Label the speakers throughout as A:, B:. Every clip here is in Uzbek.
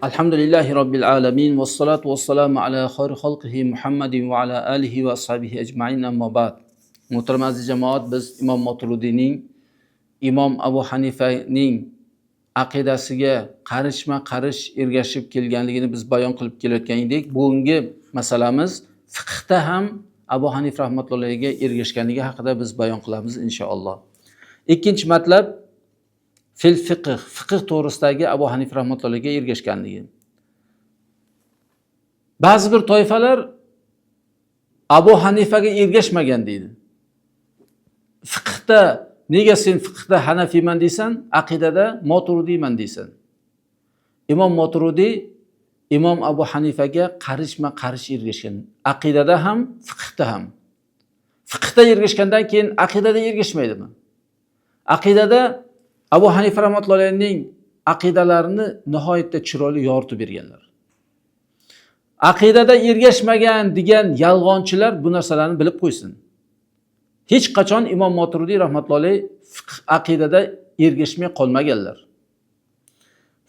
A: Alhamdulillahi Rabbil alamin va salatu va salamu ala xayri xalqihi Muhammadin va ala alihi va ashabihi ajma'in amma ba'd. Muhtaram aziz jamoat, biz Imom Moturudiyning, Imom Abu Hanifaning aqidasiga qarishma-qarish ergashib kelganligini biz bayon qilib kelayotgan edik. Bugungi masalamiz fiqhda ham Abu Hanif rahmatullohiga ergashganligi haqida biz bayon qilamiz inshaalloh. Ikkinchi matlab fil fiqh to'g'risidagi Abu Hanif rahmatullohiga ergashganligi. Ba'zi bir toifalar Abu Hanifaga ergashmagan deydi. Fiqhda nega sen fiqhda Hanafiyman deysan, aqidada Moturudiyman deysan. Imom Moturudi Imom Abu Hanifaga qarishma-qarish ergashgan. Aqidada ham, fiqhda ham. Fiqhda ergashgandan keyin aqidada ergashmaydimi? Aqidada Abu Hanifa rahmatullohning aqidalarini nihoyatda chiroyli yoritib berganlar. Aqidada ergashmagan degan yolg'onchilar bu narsalarni bilib qo'ysin. Hech qachon Imom Moturudi rahmatullohi aqidada ergashmay qolmaganlar.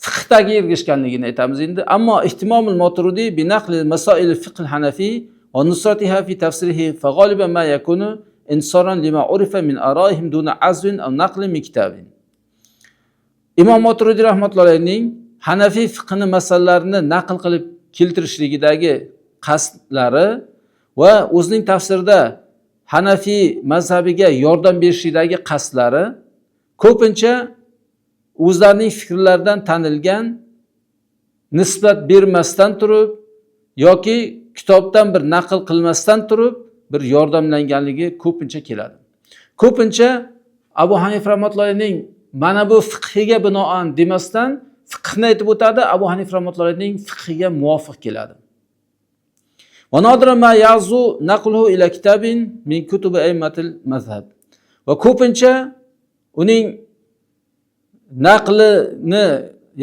A: Fiqhdagi ergashganligini aytamiz endi. Ammo ihtimomul Moturudi bi naqli masail fiqh al-Hanafi va nusratiha fi tafsirihi fa g'aliban ma yakunu insaran lima urifa min ara'ihim duna azwin aw naqli min kitabin. Imom Moturudi rahmatullohning Hanafiy fiqhini masalalarini naql qilib keltirishligidagi qasdlari va o'zining tafsirida Hanafiy mazhabiga yordam berishidagi qasdlari ko'pincha o'zlarining fikrlaridan tanilgan, nisbat bermasdan turib yoki kitobdan bir naql qilmasdan turib bir yordamlanganligi ko'pincha keladi. Ko'pincha Abu Hanif rahmatullohning mana bu fiqhiga binoan demasdan fiqhni aytib o'tadi, Abu Hanif rahmatullohning fiqhiga muvofiq keladi. Va nodira ma yazu naqluhu ila kitabin min kutubi aymatil mazhab. Va ko'pincha uning naqlini,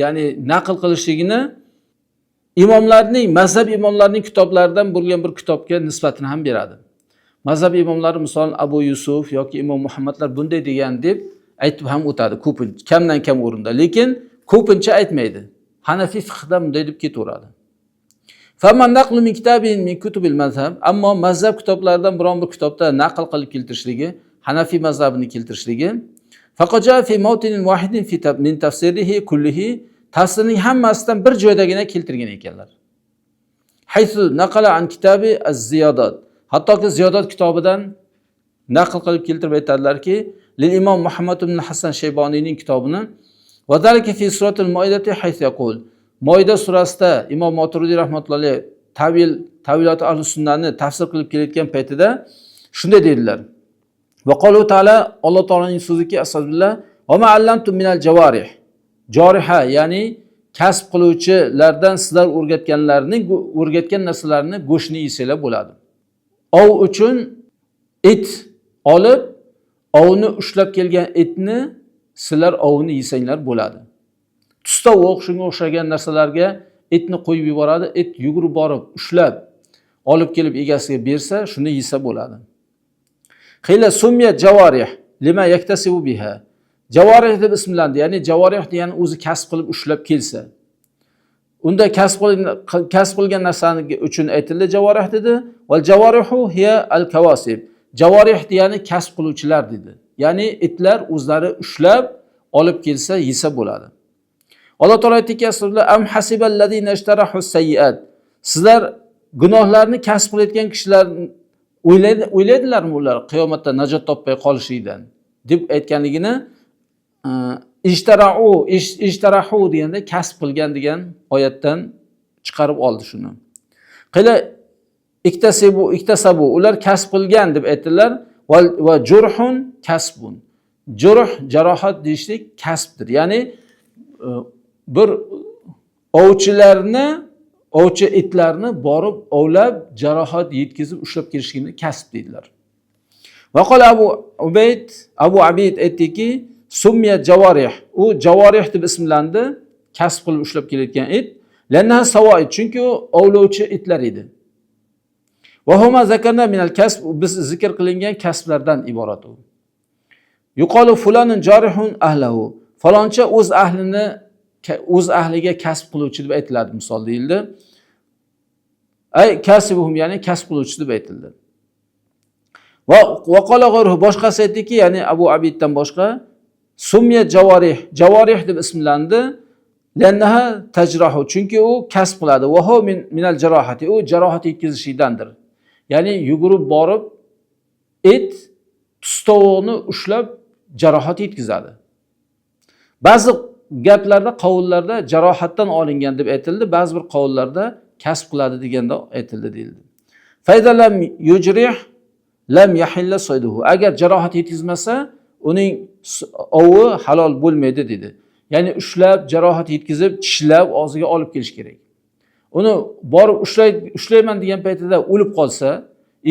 A: ya'ni naql qilishligini imomlarning, mazhab imomlarining kitoblaridan bo'lgan bir kitobga nisbatini ham beradi. Mazhab imomlari misol Abu Yusuf yoki Imom Muhammadlar bunday degan deb aytib ham o'tadi ko'pincha, kamdan kam o'rinda, lekin ko'pincha aytmaydi. Hanafiy fiqhda bunday deb ketaveradi. Faman naqlu min kitabin min kutubil mazhab, ammo mazhab kitoblaridan biron bir kitobda naql qilib keltirishligi, Hanafiy mazhabini keltirishligi, faqaja fi mawtinin wahidin fi min tafsirihi kullihi, tafsirining hammasidan bir joydagina keltirgan ekanlar. Haythu naqala an kitabi az-ziyodat, hattoki ziyodat kitobidan naql qilib keltirib aytadilarki, lil imom Muhammad ibn Hasan Shayboniyning kitobini va zalika fi suratul Moidati haythu yaqul, Moida surasida Imom Moturudi rahmatullohi tavilot ahlus sunnani tafsir qilib kelayotgan paytida shunday dedilar. Va qolu taala, Alloh taolaning so'ziki, astagfirullah, va ma allamtum minal jawarih, joriha, ya'ni kasb qiluvchilardan sizlar o'rgatgan narsalarni go'shtni yesanglar bo'ladi. Ov uchun et olib, ovni ushlab kelgan etni sizlar ovni yesanglar bo'ladi. Tustovoq, shunga o'xshagan narsalarga etni qo'yib yuboradi, et yugurib borib ushlab olib kelib egasiga bersa, shuni yesa bo'ladi. Qila sumya jawarih lima yaktasibu biha. Jawarih deb ismlandi, ya'ni jawarih degani o'zi kasb qilib ushlab kelsa. Unda kasb qilgan narsani uchun aytildi jawarih dedi. Val jawarihu hiya al-kawasib. Jawarih degani kasb qiluvchilar dedi. Ya'ni itlar o'zlari ushlab olib kelsa yesa bo'ladi. Alloh taolo aytdiki, am hasiballazina ishtarahu sayyiat. Sizlar gunohlarni kasb qilayotgan kishilar o'ylaydilarmi ular qiyomatda najot topmay qolishidan deb aytganligini ishtarahu deganda kasb qilgan degan oyatdan chiqarib oldi shuni. Qila iktasabu, ular kasb qilgan deb aytdilar. Va jurhun kasbun. Jurh, jarohat deyishlik kasbdir. Ya'ni bir ovchi itlarni borib ovlab jarohat yetkazib ushlab kelishligini kasb deydilar. Va qala Abu Abid aytdiki, sumya jawarih, u jawarih deb ismlandi, kasb qilib ushlab kelayotgan it, lanna savoid, chunki u ovlovchi itlar edi. Va huma zakarna minal kasb, biz zikr qilingan kasblardan iborat u. Yuqalu fulanun jarihun ahlahu, faloncha o'z ahlini o'z ahliga kasb qiluvchi deb aytiladi, misol deyildi. Ay kasibuhum, ya'ni kasb qiluvchi deb aytildi. Va qala g'ayruhu, boshqasi aytdiki, ya'ni Abu Abiddan boshqa, sumya jawarih, jawarih deb ismlandi. Lannaha tajrahu, chunki u kasb qiladi. Va hu minal jarohati, u jarohat yetkazishdandir. Ya'ni yugurib borib it tustovuqni ushlab jarohat yetkazadi. Ba'zi gaplarda, qavullarda jarohatdan olingan deb aytildi, ba'zi bir qavullarda kasb qiladi deganda aytildi deyildi. Fayda lam yujrih lam yahilla sayduhu. Agar jarohat yetkazmasa, uning ovi halol bo'lmaydi dedi. Ya'ni ushlab, jarohat yetkazib, tishlab og'ziga olib kelish kerak. Uni borib ushlayman degan paytida o'lib qolsa,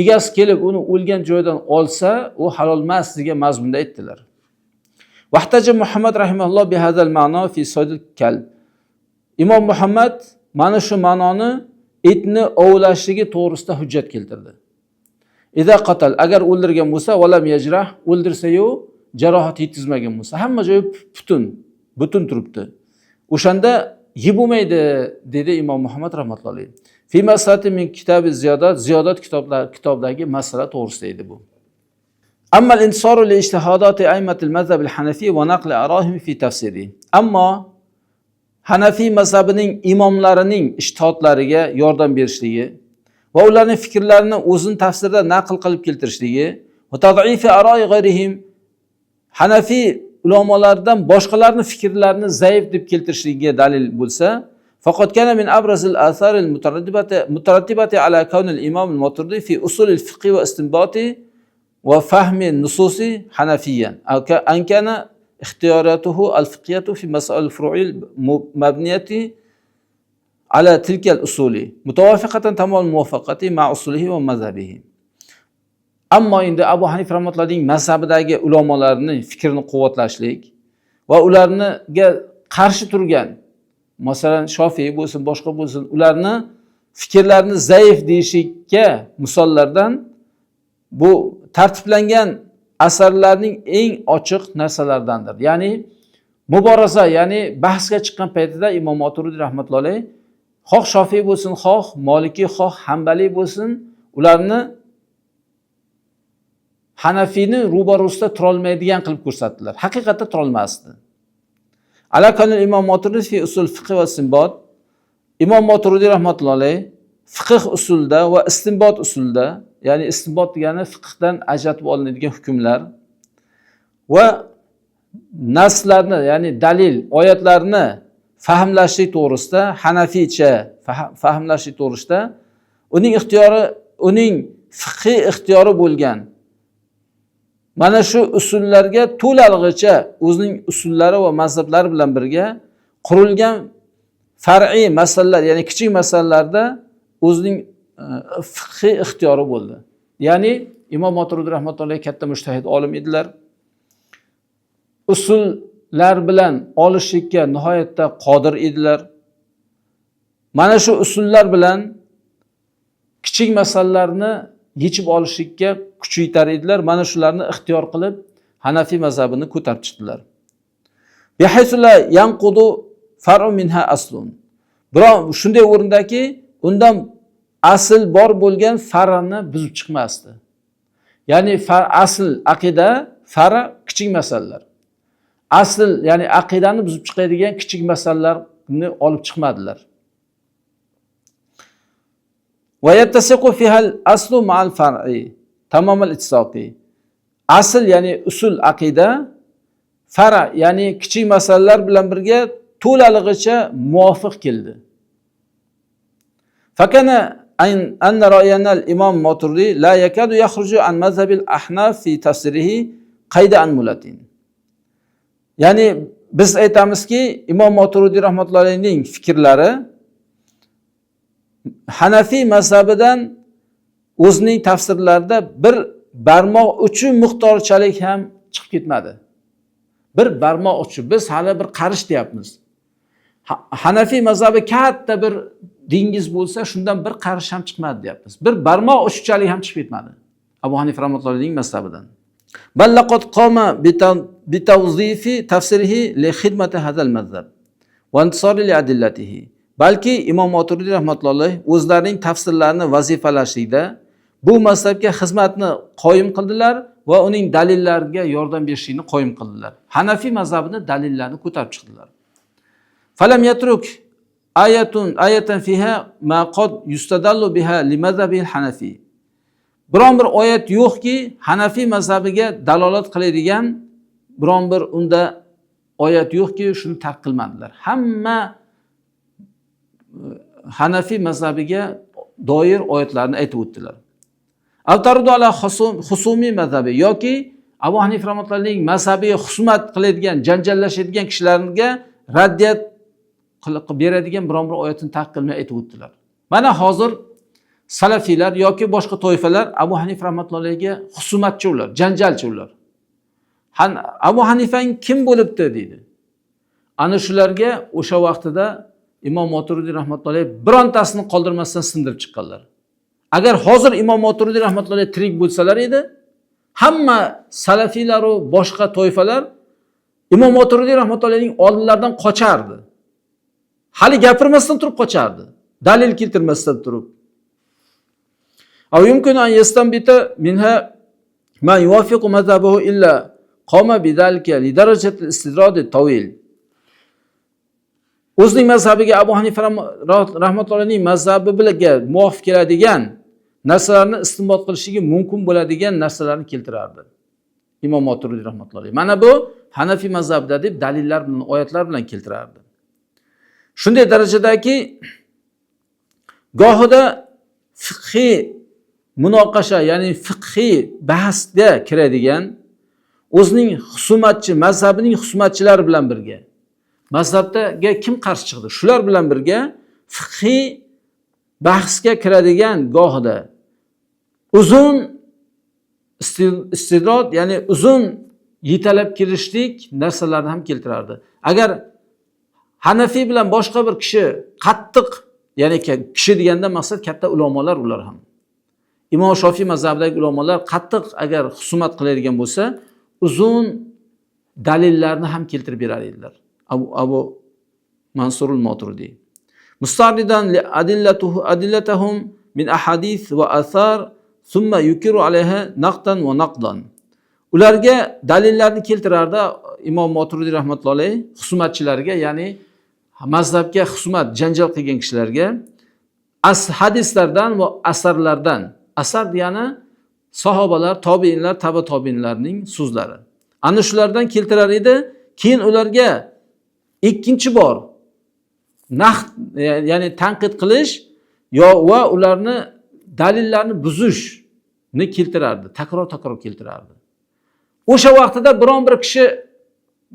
A: egasi kelib uni o'lgan joydan olsa, u halol emas degan mazmunda aytdilar. Vahtaja Muhammad rahimahulloh bi hadal ma'no fi saydil kalb. Imom Muhammad mana shu ma'noni itni ovlashligi to'g'risida hujjat keltirdi. Iza qatal, agar o'ldirgan bo'lsa, valam yajrah, o'ldirsa-yu jarohat yetkazmagan bo'lsa, hamma joyi butun turibdi. O'shanda yeb bo'lmaydi dedi Imom Muhammad rahmatullohi alayhi. Fi masalati min kitabi ziyodat kitobdagi masala to'g'risida edi bu. Amma al-intisaru li ijtihadati a'immatil mazhab al-hanafi va naqli arahim fi tafsiri. Ammo Hanafiy mazhabining imomlarining ijtihodlariga yordam berishligi va ularning fikrlarini o'zining tafsirida naql qilib keltirishligi va tad'ifi ara'i g'ayrihim, Hanafiy ulamolardan boshqalarning fikrlarini zaif deb keltirishligiga dalil bo'lsa, faqat kana min abrazil atharil mutarattibati ala kawnil imom al-Maturidi fi usul al-fiqh va istinbati va fahmi nususi hanafiyan an kana اختياراته الفقهية في مسائل الفروع المبنية على تلك الأصول متوافقة تمام الموافقة مع أصوله ومذهبه. Ammo endi Abu Hanifa rahmatullohning mazhabidagi ulamolarning fikrini quvvatlashlik va ularga qarshi turgan, masalan Shofiy bo'lsin, boshqa bo'lsin, ularni fikrlarini zaif deyishga misollardan bu tartiblangan asarlarning eng ochiq narsalardandir. Ya'ni muboraza, ya'ni bahsga chiqqan paytida Imom Maturidi rahmatullohi alayhi xoh Shofiy bo'lsin, xoh Maliki, xoh Hanbali bo'lsin, ularni Hanafiyni ro'barusida turolmaydigan qilib ko'rsatdilar. Haqiqatda turolmasdi. Ala kanal Imom Maturidi fi usul fiqh va istinbot. Imom Maturidi rahmatullohi alayhi fiqh usulda va istinbot usulda, ya'ni istinbot degani fiqhdan ajratib olinadigan hukmlar va naslarni, ya'ni dalil, oyatlarni fahmlashlik to'g'risida, Hanafiycha fahmlashlik to'g'risida uning fiqhiy ixtiyori bo'lgan mana shu usullarga to'lalig'icha o'zining usullari va mazhablari bilan birga qurilgan far'iy masalalar, ya'ni kichik masalalarda o'zining fiqhiy ixtiyori bo'ldi. Ya'ni Imom Maturidi rahmatullohi katta mujtahid olim edilar. Usullar bilan olishlikka nihoyatda qodir edilar. Mana shu usullar bilan kichik masalalarni yechib olishlikka kuchaytar edilar. Mana shularni ixtiyor qilib Hanafiy mazhabini ko'tarib chiqdilar. Bihaysu la yanqudu far'u minha aslun. Biroq shunday o'rindaki, undan asl bor bo'lgan far'ni buzib chiqmasdi. Ya'ni asl aqida, far'a kichik masalalar. Asl, ya'ni aqidani buzib chiqadigan kichik masalalarni olib chiqmadilar. Va yattasiqu fiha al-aslu ma'al far'i tamam al-ittisaqi. Asl, ya'ni usul aqida, far'a, ya'ni kichik masalalar bilan birga to'lalig'icha muvofiq keldi. Fakana أن رأينا الإمام ماتريدي لا يكاد يخرج عن مذهب الأحناف في تفسيره قيد أنملة. Yani biz aytamizki, Imom Maturidi rahmatullohi alayhining fikrlari Hanafiy mazhabidan o'zining tafsirlarida bir barmoq uchi miqdorchalik ham chiqib ketmadi. Bir barmoq uchi, biz hali bir qarish deyapmiz. Hanafiy mazhabi katta bir dengiz bo'lsa, shundan bir qarish ham chiqmadi deyapmiz. Bir barmoq uchichalik ham chiqib ketmadi Abu Hanifa rahmatullohi alayhining mazhabidan. Bal laqad qama bi tawzifi tafsirihi li xidmati hadal mazhab va intisori li adillatihi. Balki Imom Moturidi rahmatulloh o'zlarining tafsirlarini vazifalashlikda bu mazhabga xizmatni qoyim qildilar va uning dalillariga yordam berishini qoyim qildilar. Hanafiy mazhabini dalillarini ko'tarib chiqdilar. Falam yatruk ayatan fiha ma qad yustadallu biha li mazhabil hanafi. Biron bir oyat yo'qki, Hanafiy mazhabiga dalolat qiladigan biron bir unda oyat yo'qki, shuni tark qilmadilar. Hamma Hanafiy mazhabiga doir oyatlarni aytib o'tdilar. Al-Tarudu ala husumi mazhabi yoki Abu Hanif rahmatullohning mazhabiga husumat qiladigan, janjallashadigan kishilarga raddiyat qilib beradigan biron bir oyatni tark qilmay aytib o'tdilar. Mana hozir salafiylar yoki boshqa toifalar Abu Hanif rahmatullohga husumatchi ular, janjalchi ular. Abu Hanifang kim bo'libdi deydi. Ana shularga o'sha vaqtida Imom Moturidi rahmatulloh birontasini qoldirmasdan sindirib chiqqanlar. Agar hozir Imom Moturidi rahmatulloh tirik bo'lsalar edi, hamma salafiylar va boshqa toifalar Imom Moturidi rahmatullohning oldilaridan qochardi. Hali gapirmasdan turib qochardi. Dalil keltirmasdan turib. Aw yumkinu an yastanbita minha ma yuwafiqu madhhabahu illa qama bidalika li darajati istidrad tawil. O'zining mazhabiga Abu Hanifa rahmatullohning mazhabi bilan muvofiq keladigan narsalarni istinbot qilishiga mumkin bo'ladigan narsalarni keltirardi. Imom Moturidi rahmatulloh. Mana bu Hanafiy mazhabida deb dalillar bilan, oyatlar bilan keltirardi. Shunday darajadagi gohida fiqhiy munoqasha, ya'ni fiqhiy bahsga kiradigan o'zining husumatchi, mazhabining husumatchilari bilan birga mazhabga kim qarshi chiqdi? Shular bilan birga fiqhiy bahsga kiradigan gohida uzun istidrod, ya'ni uzun yetalab kelishlik narsalarni ham keltirardi. Agar Hanafiy bilan boshqa bir kishi qattiq, ya'ni kishi deganda maqsad katta ulamolar ular ham. Imom Shofiy mazhabidagi ulamolar qattiq agar husumat qiladigan bo'lsa, uzun dalillarni ham keltirib berar edilar. Abu Mansurul Moturidi. Mustaridan li adillatahum min ahadith va athar thumma yukiru alayha naqdan va naqdan. Ularga dalillarni keltirardi Imom Moturidi rahmatulloh husumatchilarga, ya'ni mazhabga husumat, janjal qilgan kishilarga hadislardan va asarlardan. Asar degani sahobalar, tobiinlar, taba tobiinlarning so'zlari. Ana shulardan keltirar edi. Keyin ularga ikkinchi bor ya'ni tanqid qilish va ularni dalillarni buzishni keltirardi, takror keltirardi. O'sha vaqtida biron bir kishi,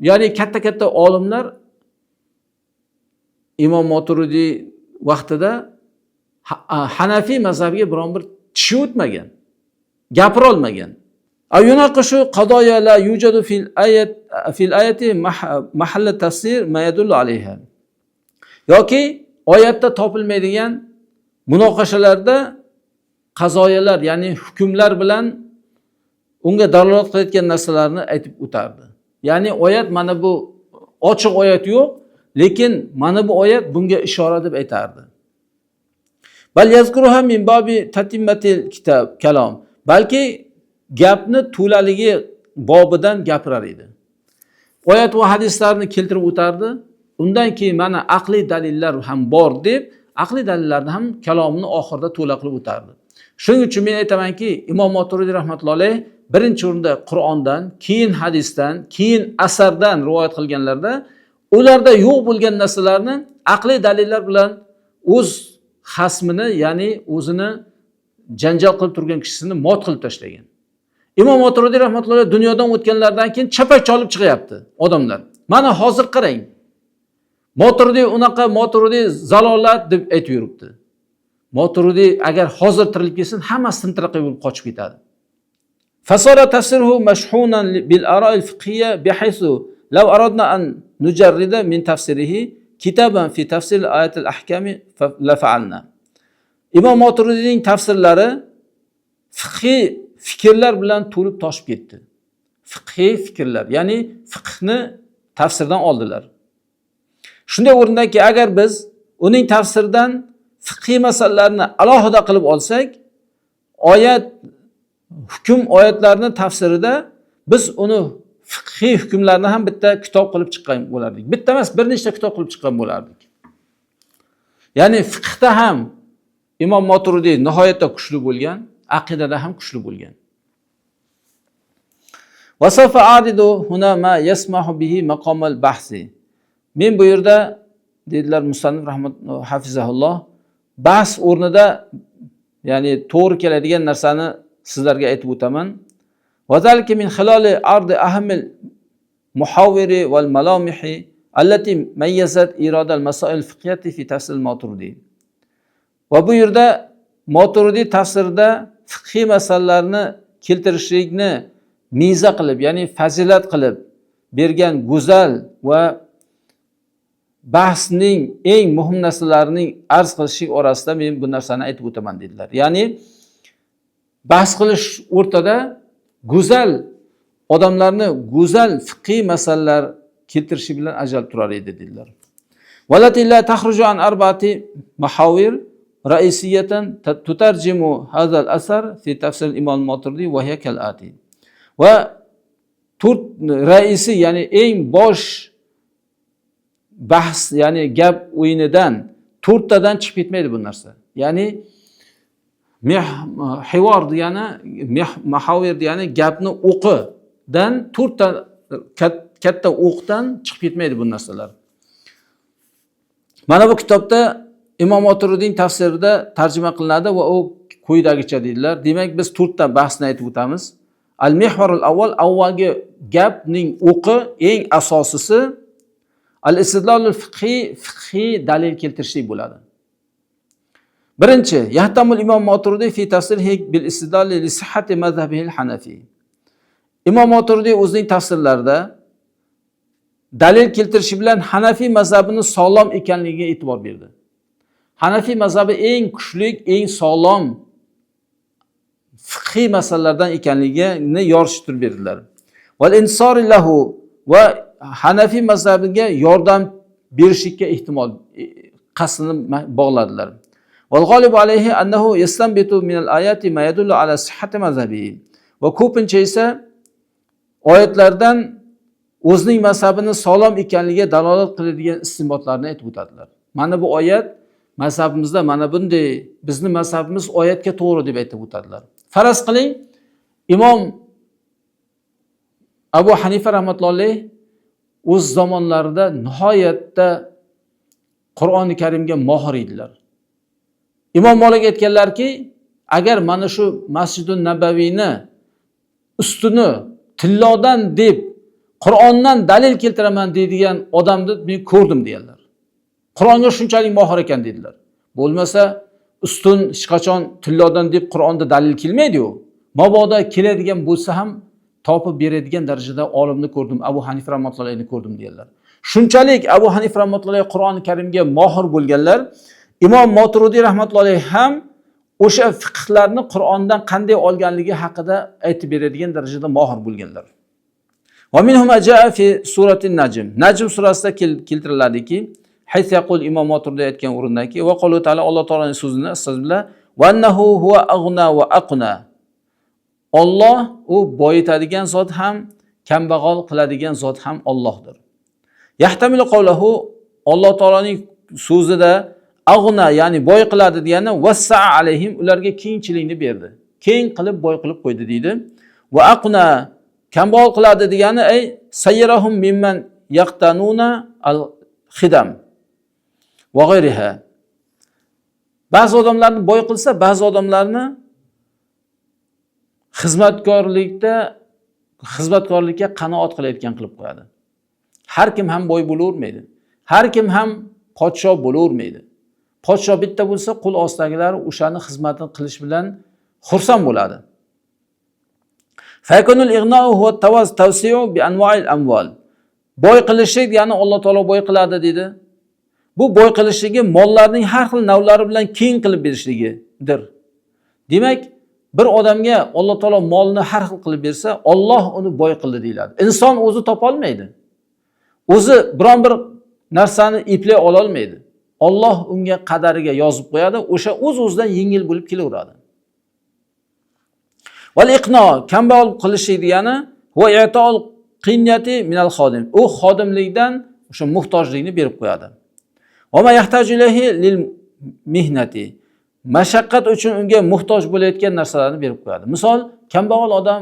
A: ya'ni katta olimlar Imom Moturidi vaqtida Hanafiy mazhabiga biron bir tishi o'tmagan, gapira olmagan. Ayunaqishu qadoya la yujadu fil ayati mahalla tafsir ma yadullu alayha. Yoki oyatda topilmaydigan munoqashalarda qazoyalar, ya'ni hukmlar bilan unga dalolat qilayotgan narsalarni aytib o'tardi. Ya'ni oyat mana bu ochiq oyat yo'q, lekin mana bu oyat bunga ishora deb aytardi. Bal yazkuruha min babi tatimmatil kitab kalom. Balki gapni to'laligi bobidan gapirar edi. Oyat va hadislarni keltirib o'tardi. Undan keyin mana aqliy dalillar ham bor deb, aqliy dalillarni ham kalomini oxirida to'la qilib o'tardi. Shuning uchun men aytamanki, Imom Moturidi rahmatulloh birinchi o'rinda Qur'ondan, keyin hadisdan, keyin asardan rivoyat qilganlarda ularda yo'q bo'lgan narsalarni aqliy dalillar bilan o'z xasmini, ya'ni o'zini janjal qilib turgan kishisini mot qilib tashlagan. Imom Moturidi rahmatulloh dunyodan o'tganlardan keyin chapak cholib chiqyapti odamlar. Mana hozir qarang. Moturidi zalolat deb aytib yuribdi. Moturidi agar hozir tirilib kelsin, hammasi tintiraqay bo'lib qochib ketadi. Fasara tafsiruhu mashhunan bil ara'il fiqhiyya bihaythu law aradna an nujarrida min tafsirihi kitaban fi tafsir ayat al-ahkami la fa'alna. Imom Moturidining tafsirlari fiqhiy fikrlar bilan to'lib toshib ketdi. Fiqhiy fikrlar, ya'ni fiqhni tafsirdan oldilar. Shunday o'rindaki agar biz uning tafsiridan fiqhiy masalalarni alohida qilib olsak, oyat hukm oyatlarni tafsirida biz uni fiqhiy hukmlarni ham bitta kitob qilib chiqqan bo'lardik. Bitta emas, bir nechta kitob qilib chiqqan bo'lardik. Ya'ni fiqhda ham Imom Maturidiy nihoyatda kuchli bo'lgan, aqidada ham kuchli bo'lgan. Va sawfa a'ridu huna ma yasmahu bihi maqam al-bahsi. Men bu yerda dedilar musannif hafizahulloh, bahs o'rnida ya'ni to'g'ri keladigan narsani sizlarga aytib o'taman. Va zalika min khilali ardi ahmil muhawiri wal malamihi allati mayyazat irada al-masail fiqhiyati fi tafsir al-Maturidi. Va bu yerda Maturidi tafsirida fiqhiy masalalarni keltirishlikni miza qilib, ya'ni fazilat qilib bergan go'zal va bahsning eng muhim narsalarining arz qilishlik orasida men bu narsani aytib o'taman dedilar. Ya'ni bahs qilish o'rtada go'zal odamlarni go'zal fiqhiy masalalar keltirishi bilan ajralib turar edi dedilar. Walati la takhruju an arba'ati mahawir ra'isiyatan tutarjimu hadha al-asar fi tafsir al-Imam Maturidi wa hiya kal-ati. Va to'rt raisi, ya'ni eng bosh bahs, ya'ni gap o'yinidan to'rttadan chiqib ketmaydi bu narsa. Ya'ni hivor degani, mahawir degani gapni o'qidan to'rtta katta o'qdan chiqib ketmaydi bu narsalar. Mana bu kitobda Imom Maturidiyning tafsirida tarjima qilinadi va u quyidagicha dedilar. Demak, biz to'rtta bahsni aytib o'tamiz. Al-mihvarul avval, avvalgi gapning o'qi eng asosisi al-istidlolul fiqhiy dalil keltirishlik bo'ladi. Birinchi, yahtamul Imom Maturidiy fi tafsirihi bil istidlol li sihhati mazhabihi al-Hanafi. Imom Maturidiy o'zining tafsirlarida dalil keltirishi bilan Hanafiy mazhabini sog'lom ekanligiga e'tibor berdi. Hanafiy mazhabi eng kuchli, eng sog'lom fiqhiy masalalardan ekanligini yorishtirib berdilar. Val insori lahu, va Hanafiy mazhabiga yordam berishga ehtimol qasdini bog'ladilar. Val g'olib alayhi annahu yastanbitu min al-ayati ma yadullu ala sihhati mazhabihi. Va ko'pincha esa oyatlardan o'zining mazhabini sog'lom ekanligiga dalolat qiladigan istinbotlarni aytib o'tadilar. Mana bu oyat mazhabimizda mana bunday, bizning mazhabimiz oyatga to'g'ri deb aytib o'tadilar. Faraz qiling, Imom Abu Hanifa rahmatullohi o'z zamonlarida nihoyatda Qur'oni Karimga mohir edilar. Imom Malik aytganlarki, agar mana shu Masjidun Nabaviyni ustuni tillodan deb Qur'ondan dalil keltiraman deydigan odamni men ko'rdim deganlar. Qur'onga shunchalik mohir ekan dedilar. Bo'lmasa ustun hech qachon tillodan deb Qur'onda dalil kelmaydi-ku. Mabodo keladigan bo'lsa ham topib beradigan darajada olimni ko'rdim, Abu Hanifa rahmatullohini ko'rdim deganlar. Shunchalik Abu Hanifa rahmatullohi Qur'oni Karimga mohir bo'lganlar, Imom Maturidiy rahmatullohi ham o'sha fiqhlarni Qur'ondan qanday olganligi haqida aytib beradigan darajada mohir bo'lganlar. Va minhum jaa fi suratin Najm. Najm surasida keltiriladiki, hays yaqul Imom Maturidiy aytgan o'rindaki, va qolu ta'ala, Alloh taolaning so'zini astag'firullah, va annahu huwa aghna va aqna. Alloh u boyitadigan zot ham, kambag'al qiladigan zot ham Allohdir. Yahtamilu qawluhu, Alloh taolaning so'zida aghna, ya'ni boy qiladi degani wassa'a alayhim, ularga kengchilikni berdi. Keng qilib boy qilib qo'ydi deydi. Va aqna, kambag'al qiladi degani ay sayyarahum mimman yaqtanuna al-khidam va g'ayriha. Ba'zi odamlarni boy qilsa, ba'zi odamlarni xizmatkorlikka qanoat qilayotgan qilib qo'yadi. Har kim ham boy bo'lavermaydi. Har kim ham podshoh bo'lavermaydi. Podshoh bitta bo'lsa, qul ostidagilari o'shani xizmatini qilish bilan xursand bo'ladi. Fayakunul ighna'u huwa tawsi'u bi anwa'il amwal. Boy qilishlik, ya'ni Alloh taolo boy qiladi dedi. Bu boy qilishligi mollarning har xil navlari bilan keng qilib berishligidir. Demak, bir odamga Alloh taolo molni har xil qilib bersa, Alloh uni boy qildi deyiladi. Inson o'zi topa olmaydi. O'zi biron bir narsani eplay ola olmaydi. Alloh unga qadariga yozib qo'yadi, o'sha o'z-o'zidan yengil bo'lib kelaveradi. Val iqno kambag'al qilishlik degani va i'tol qinyati minal xodim. U xodimlikdan o'sha muhtojlikni berib qo'yadi. Va ma yahtaju ilayhi lil mihnati. Mashaqqat uchun unga muhtoj bo'layotgan narsalarni berib qo'yadi. Misol, kambag'al odam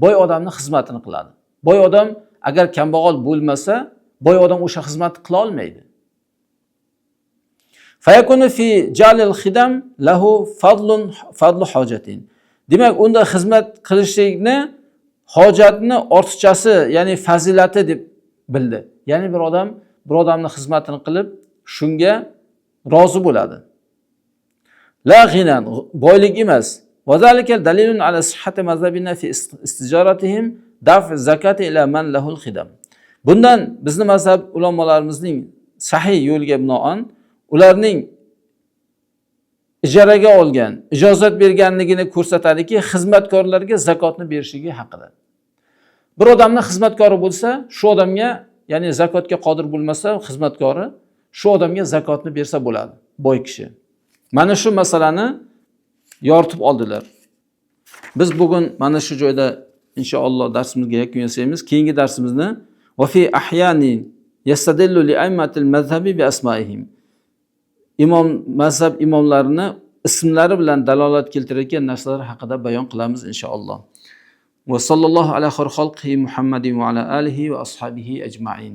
A: boy odamning xizmatini qiladi. Boy odam agar kambag'al bo'lmasa, boy odam o'sha xizmatni qila olmaydi. Fayakunu fi jalil khidam lahu fadlu hojatin. Demak, unda xizmat qilishlikni hojatni ortiqchasi, ya'ni fazilati deb bildi. Ya'ni bir odamning xizmatini qilib, shunga rozi bo'ladi. La ghinan, boylik emas. Va zalika dalilun ala sihhati mazhabina fi istijaratihim daf zakati ila man lahul khidam. Bundan bizni mazhab ulamolarimizning sahih yo'lga binoan ularning ijaraga olgan, ijozat berganligini ko'rsatadiki, xizmatkorlarga zakotni berishligi haqida. Bir odamning xizmatkori bo'lsa, shu odamga, ya'ni zakotga qodir bo'lmasa, xizmatkori shu odamga zakotni bersa bo'ladi, boy kishi. Mana shu masalani yoritib oldilar. Biz bugun mana shu joyda inshaalloh darsimizga yakun yasaymiz. Keyingi darsimizni va fi ahyani yastadillu li aymatil mazhabi bi asmaihim. Mazhab imomlarini ismlari bilan dalolat keltirayotgan narsalar haqida bayon qilamiz inshaalloh. Va sallallohu ala xayri xalqi Muhammadin va ala alihi va ashabihi ajma'in.